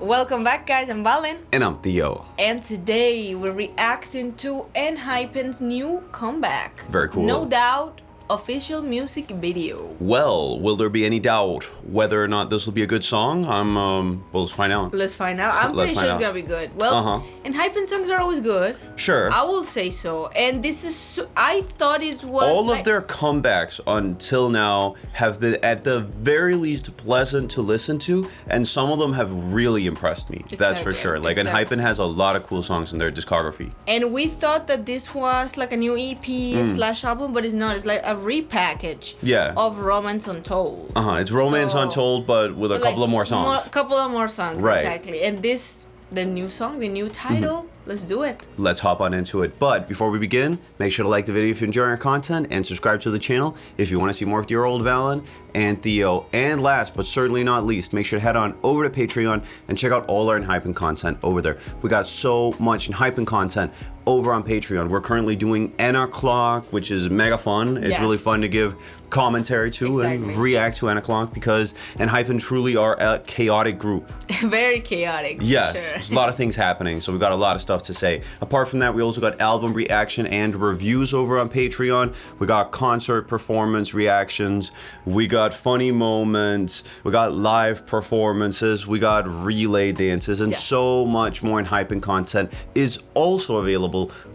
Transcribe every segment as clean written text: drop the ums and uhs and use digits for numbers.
Welcome back, guys. I'm Valen. And I'm Theo. And today we're reacting to ENHYPEN's new comeback. Very cool. No doubt, official music video. Well, will there be any doubt whether or not this will be a good song? Well, let's find out. Let's find out. I'm pretty sure it's gonna be good. Well, ENHYPEN songs are always good. Sure. I will say so. And this is, I thought it was all of their comebacks until now have been at the very least pleasant to listen to, and some of them have really impressed me. Exactly. That's for sure. Like, ENHYPEN has a lot of cool songs in their discography. And we thought that this was like a new EP slash album, but it's not. It's like a repackage of Romance Untold. It's Romance Untold, but with a couple of more songs. Couple of more songs, right. Exactly. And this, the new song, the new title, let's do it. Let's hop on into it. But before we begin, make sure to like the video if you enjoy our content and subscribe to the channel if you want to see more of your old Valen and Theo. And last but certainly not least, make sure to head on over to Patreon and check out all our ENHYPEN content over there. We got so much ENHYPEN content over on Patreon. We're currently doing ENHYPEN, which is mega fun. It's really fun to give commentary to and react to ENHYPEN because ENHYPEN truly are a chaotic group. Very chaotic. Yes, sure. There's a lot of things happening, so we've got a lot of stuff to say. Apart from that, we also got album reaction and reviews over on Patreon. We got concert performance reactions. We got funny moments. We got live performances. We got relay dances, and so much more ENHYPEN content is also available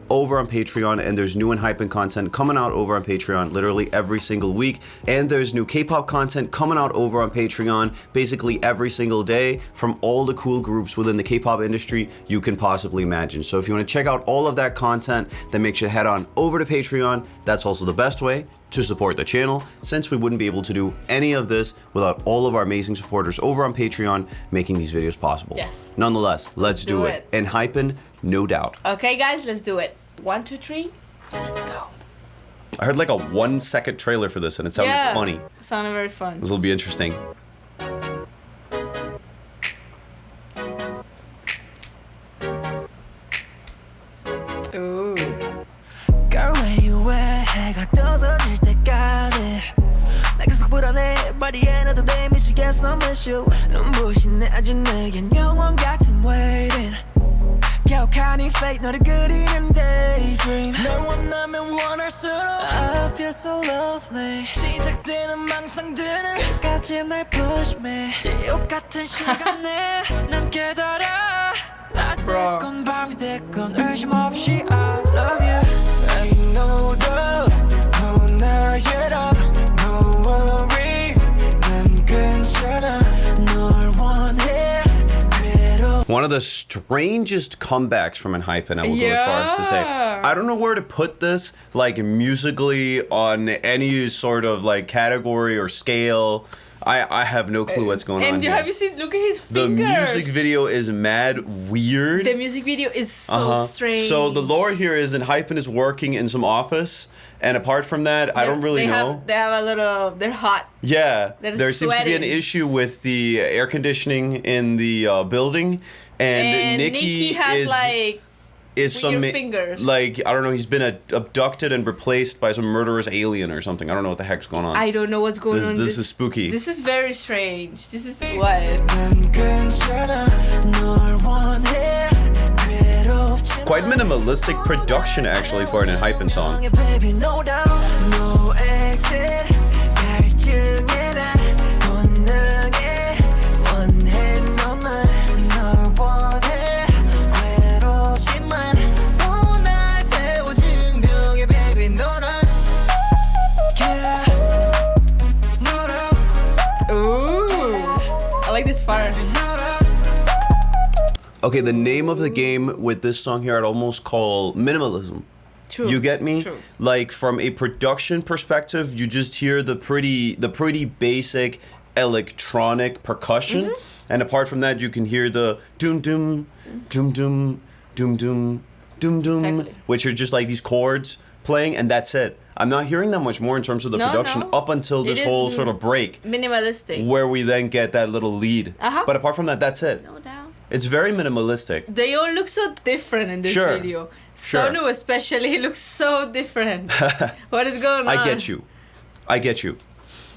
over on Patreon. And there's new ENHYPEN content coming out over on Patreon literally every single week. And there's new K-pop content coming out over on Patreon basically every single day from all the cool groups within the K-pop industry you can possibly imagine. So if you want to check out all of that content, then make sure to head on over to Patreon. That's also the best way to support the channel, since we wouldn't be able to do any of this without all of our amazing supporters over on Patreon making these videos possible. Yes. Nonetheless, let's do it. ENHYPEN, no doubt. Okay, guys, let's do it. 1, 2, 3, let's go. I heard like a 1 second trailer for this and it sounded funny. It sounded very fun. This will be interesting. Ooh. Girl, where you at? 해가 떠질 때까지 내 계속 불안해 By the end of the day 미치겠어 miss you 눈부신 아직 내겐 영원 같은 waiting 격한 이 fate 너를 그리는 daydream 널 원하면 원할수록 I feel so lovely 시작되는 망상들은 끝까지 날 push me 지옥 같은 시간에 난 깨달아 낮이 됐건 밤이 됐건 의심 없이 I love you Ain't no doubt 넌 나의 love No worries 난 괜찮아 널 원해 One of the strangest comebacks from ENHYPEN, I will go as far as to say. I don't know where to put this, like musically on any sort of like category or scale. I have no clue what's going on And here. have you seen, look at his The fingers. music video is mad weird. The music video is so strange. So the lore here is ENHYPEN is working in some office, and apart from that, I don't really know. They have a little, they're hot. Yeah, They're there seems to be an sweating. issue with the air conditioning in the building, and Nikki has like some fingers. like, I don't know, he's been abducted and replaced by some murderous alien or something. I don't know what the heck's going on. I don't know what's going on. This is spooky. This is very strange. This is what? Quite minimalistic production actually for an ENHYPEN song. I like this part. Okay, the name of the game with this song here I'd almost call minimalism. True. You get me? True. Like, from a production perspective, you just hear the pretty basic electronic percussion, and apart from that, you can hear the doom doom doom doom doom doom doom doom, which are just like these chords playing, and that's it. I'm not hearing that much more in terms of the production up until this whole sort of break. Minimalistic. Where we then get that little lead. But apart from that, that's it. No doubt. It's very minimalistic. They all look so different in this video. Sonu especially looks so different. What is going on? I get you.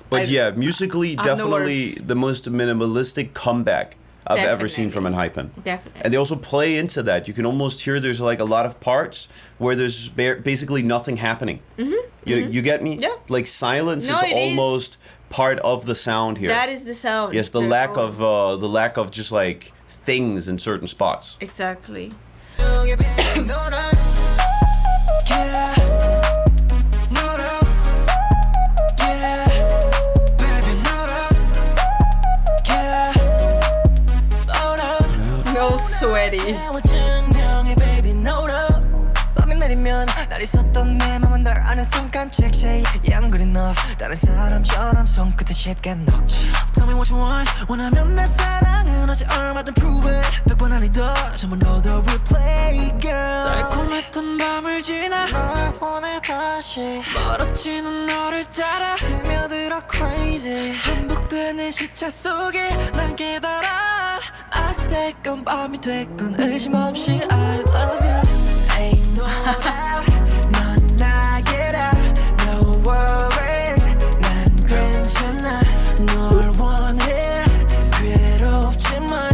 But yeah, musically, definitely the most minimalistic comeback I've ever seen from ENHYPEN. Definitely. And they also play into that. You can almost hear there's like a lot of parts where there's basically nothing happening. You get me? Yeah. Like silence is almost part of the sound here. That is the sound. Yes, the lack of just like things in certain spots. Exactly. No sweaty. 내리면 날 있었던 내 맘은 널 아는 순간 check say yeah I'm good enough 다른 사람처럼 손끝에 쉽게 녹지 Tell me what you want 원하면 내 사랑은 어제 얼마든 prove it 100번 아니더 전부 너도 replay girl 달콤했던 밤을 지나 널 보내 다시 멀어지는 너를 따라 스며들어 crazy 반복되는 시차 속에 난 깨달아 아직 됐건 밤이 됐건 의심 없이 I love you Ain't no doubt, 넌 나게라, no worries, 난 괜찮아, 널 원해, 괴롭지만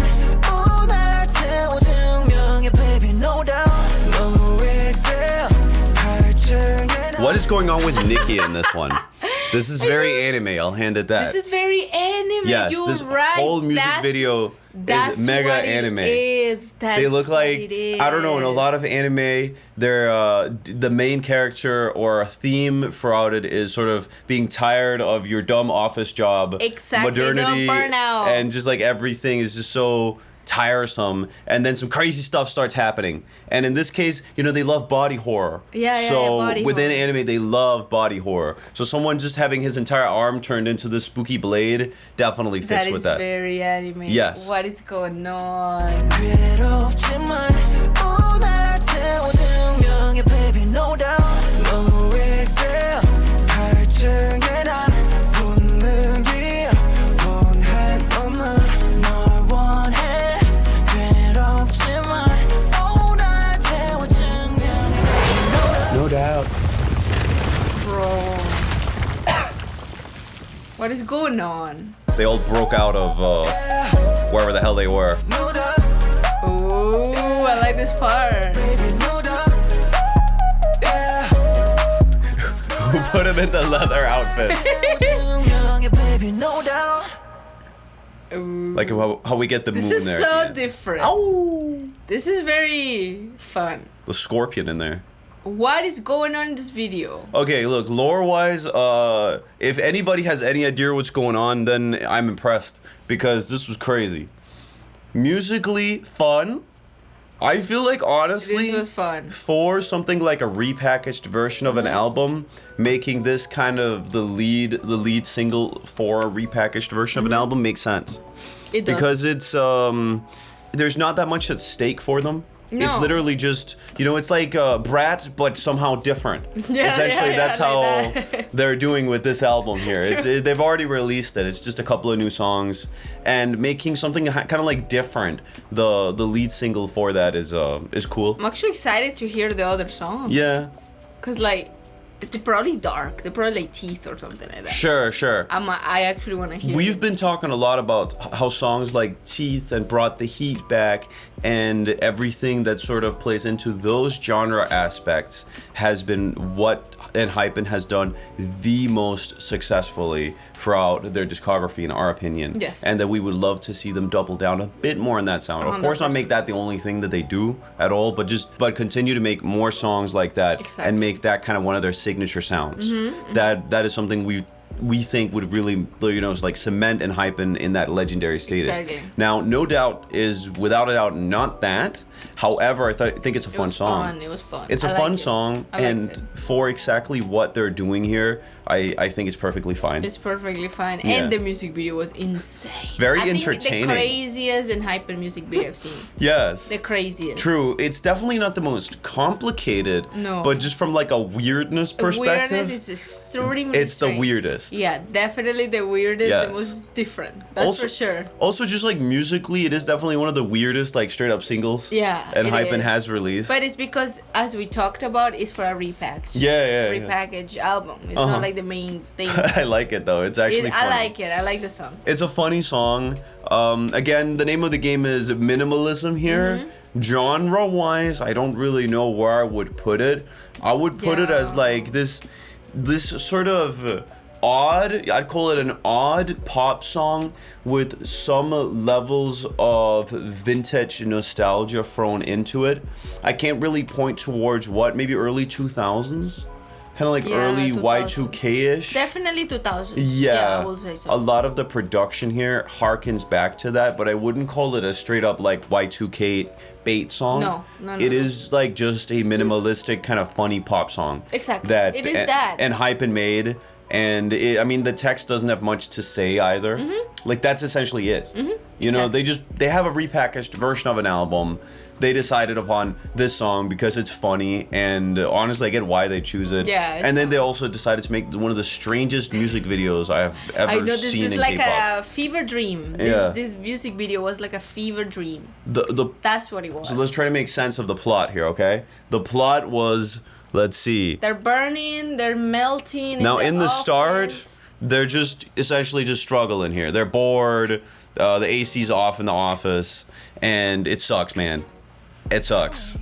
날 태워 증명해, baby, no doubt, no exhale, 갈증에. What is going on with Nikki in this one? This is very anime, I'll hand it that. This is very anime. Yes, you're this right. whole music video is mega anime. They look like, I don't know, in a lot of anime, they're the main character or a theme throughout it is sort of being tired of your dumb office job, modernity, burnout, and just like everything is just so tiresome, and then some crazy stuff starts happening. And in this case, you know, they love body horror. So body within horror. anime, they love body horror. So someone just having his entire arm turned into this spooky blade definitely fits with that. That is very anime. Yes. What is going on? Baby, no doubt, no exhale, 갈증에 나 붙는 길 원할 것만 널 원해 괴롭지만 날 태워 증명해 No doubt. Bro. What is going on? They all broke out of wherever the hell they were. Ooh, I like this part. Who put him in the leather outfits? Ooh. Like how we get the This moon is there. so different. Ow! This is very fun. The scorpion in there. What is going on in this video? Okay, look, lore-wise, if anybody has any idea what's going on, then I'm impressed because this was crazy. Musically, fun. I feel like honestly, This was fun. for something like a repackaged version of an album, making this kind of the lead single for a repackaged version of an album makes sense. It does. Because it's there's not that much at stake for them. No. It's literally just, you know, it's like Brat, but somehow different. Yeah, Essentially, that's like how that. they're doing with this album here. They've already released it. It's just a couple of new songs, and making something kind of like different. The lead single for that is cool. I'm actually excited to hear the other song. Yeah. Cause like, they're probably dark. They're probably like Teeth or something like that. Sure. I actually want to hear. We've been talking a lot about how songs like Teeth and Brought the Heat Back and everything that sort of plays into those genre aspects has been what ENHYPEN has done the most successfully throughout their discography, in our opinion. Yes. And that we would love to see them double down a bit more in that sound. Of course, not 100%. make that the only thing that they do at all, but continue to make more songs like that and make that kind of one of their signature sounds. That is something we think would really, you know, like cement ENHYPEN in that legendary status. Exactly. Now, No Doubt is without a doubt not that. However, I think it's a fun song. It was fun. It's a fun song, and for exactly what they're doing here, I think it's perfectly fine. It's perfectly fine, Yeah. and the music video was insane. Very I think entertaining. the craziest ENHYPEN music video I've seen. Yes. The craziest. True. It's definitely not the most complicated. No. But just from like a weirdness perspective, Weirdness is extremely it's the strange. weirdest. weirdest. Yeah, definitely the weirdest, Yes. the most different. That's Also- for sure. Also, just like musically, it is definitely one of the weirdest, like straight up singles. Yeah, it ENHYPEN is. has released. But it's because, as we talked about, it's for a repackage. Yeah. Repackage album. It's Uh-huh. not like the main thing. I like it though. It's actually I funny. like it. I like the song. It's a funny song. Again, the name of the game is minimalism here. Mm-hmm. Genre-wise, I don't really know where I would put it. I would put it as Yeah. like this sort of odd, I'd call it an odd pop song with some levels of vintage nostalgia thrown into it. I can't really point towards what, maybe early 2000s? Kind of like Yeah, early 2000. Y2K-ish? Definitely 2000. Yeah, I will say so. a lot of the production here harkens back to that, but I wouldn't call it a straight up like Y2K bait song. No. It is like just a minimalistic kind of funny pop song. Exactly. That It is that. And ENHYPEN made, and I mean the text doesn't have much to say either. Like that's essentially it. You know, they have a repackaged version of an album. They decided upon this song because it's funny, and honestly, I get why they choose it. Yeah, it's And then they also decided to make one of the strangest music videos I have ever I know this seen is in like K-pop. a fever dream. Yeah. This music video was like a fever dream. The That's what it was. So let's try to make sense of the plot here, okay? The plot was, let's see. They're burning, they're melting. Now in the start, office. they're just essentially just struggling here. They're bored. The AC's off in the office, and it sucks, man. It sucks.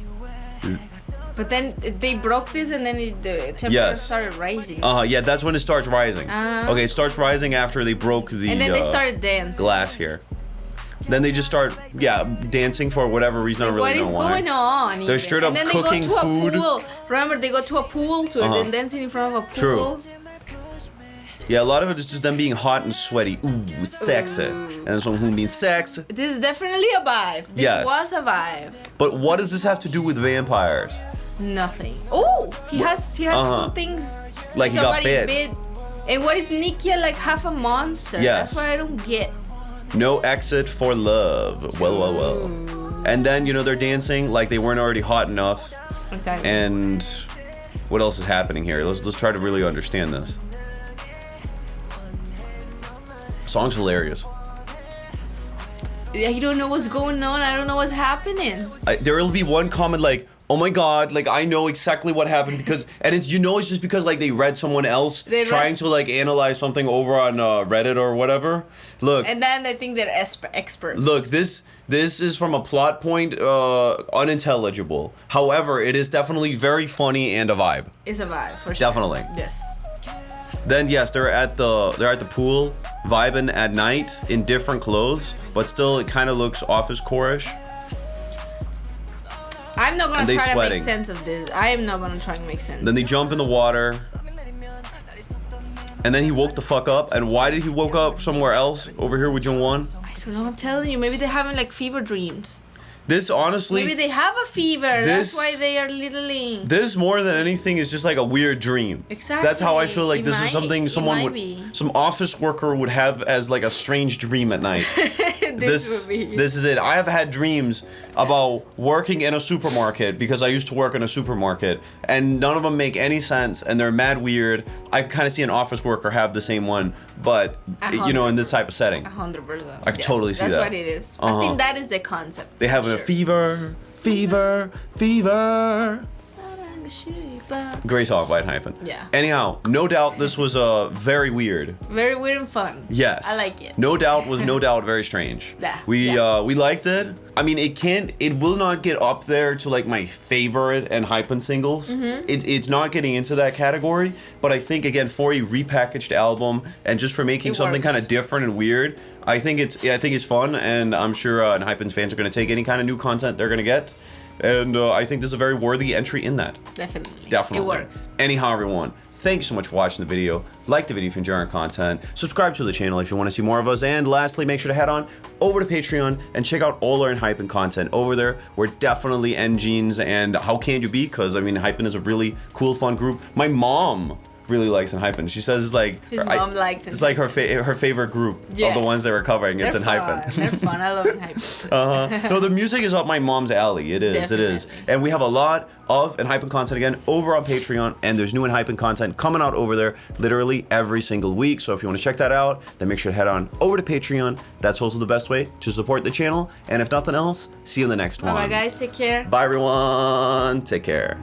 But then they broke this, and then the temperature Yes. started rising. Yeah, that's when it starts rising. Okay, it starts rising after they broke the and then they started dancing. glass here. Then they just start, dancing for whatever reason. I don't really What is know why. going on? They're straight up and then cooking they go to food. A pool. Remember, they go to a pool to then dancing in front of a pool. True. Yeah, a lot of it is just them being hot and sweaty. Ooh, sexy. And someone being sexy. This is definitely a vibe. This Yes. was a vibe. But what does this have to do with vampires? Nothing. Oh, he has two things. Like He's he got already bit. And what is Nikia, like half a monster? Yes. That's what I don't get. No exit for love. Well. And then, they're dancing like they weren't already hot enough. Exactly. And what else is happening here? Let's try to really understand this. Song's hilarious. I don't know what's going on. I don't know what's happening. There will be one comment like, "Oh my god, like I know exactly what happened because," and it's just because like they read someone else trying to like analyze something over on Reddit or whatever. Look, And then they think they're experts. look, this is from a plot point unintelligible. However, it is definitely very funny and a vibe. It's a vibe for sure. Definitely. Yes. Then yes, they're at the pool, vibing at night in different clothes, but still it kind of looks office core-ish. I'm not gonna And they try sweating. to make sense of this. I am not gonna try to make sense. Then they jump in the water. And then he woke the fuck up. And why did he woke up somewhere else over here with Jungwon? I don't know. I'm telling you, maybe they're having like fever dreams. This honestly, Maybe they have a fever. This- That's why they are littling. this more than anything is just like a weird dream. Exactly. That's how I feel like It this is might- something it someone might would, be. some office worker would have as like a strange dream at night. This would be. This is it. I have had dreams about working in a supermarket because I used to work in a supermarket, and none of them make any sense, and they're mad weird. I kind of see an office worker have the same one, but in this type of setting. 100%. I can totally see that's that. That's what it is. Uh-huh. I think that is the concept. They have for a sure. fever. Great song by ENHYPEN. Yeah. Anyhow, no doubt this was very weird. Very weird and fun. Yes. I like it. No doubt was no doubt very strange. Yeah, We yeah. we liked it. I mean, it will not get up there to like my favorite ENHYPEN singles. Mm-hmm. It's not getting into that category, but I think again for a repackaged album and just for making It something works. kind of different and weird, I think it's fun, and I'm sure ENHYPEN's fans are going to take any kind of new content they're going to get. And I think this is a very worthy entry in that. Definitely. Definitely. It works. Anyhow, everyone, thank you so much for watching the video. Like the video if you enjoy our content. Subscribe to the channel if you want to see more of us. And lastly, make sure to head on over to Patreon and check out all our ENHYPEN content over there. We're definitely ENGENES, and how can you be? Because, I mean, ENHYPEN is a really cool, fun group. My mom really likes ENHYPEN. She says it's like His mom likes it's like her favorite group of Yeah. the ones that we're covering. It's They're ENHYPEN. fun. They're fun. I love ENHYPEN. No, the music is up my mom's alley. It is. It is. Definitely. And we have a lot of ENHYPEN content again over on Patreon, and there's new ENHYPEN content coming out over there literally every single week. So if you want to check that out, then make sure to head on over to Patreon. That's also the best way to support the channel. And if nothing else, see you in the next one. Bye, guys. Take care. Bye, everyone. Take care.